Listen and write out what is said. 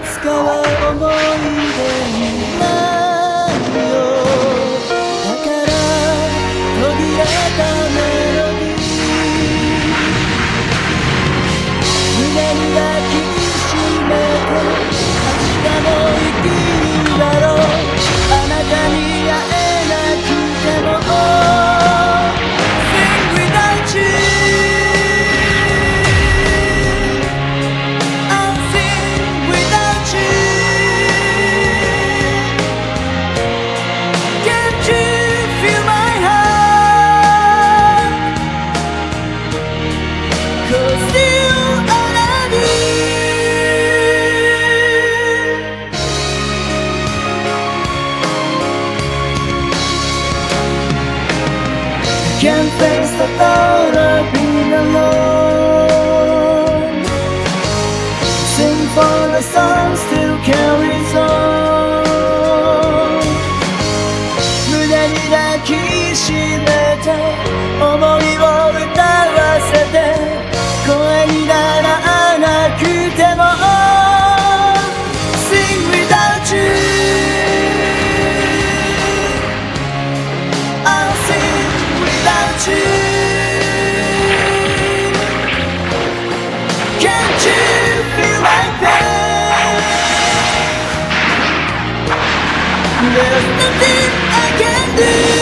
つかは思い出になるよ。だから途切れたメロディー胸に抱きしめて明日も生きるだろう。あなたに会えなくても Sing without you I'll sing without you Can't you feel my heart 'Cause still I love you Can't face the thought of being alone. Sing for the song still carries on. 胸に抱きしめて想いを歌わせて声にならなくても Sing without you I'll sing without you Can't you feel my pain There's nothing I can do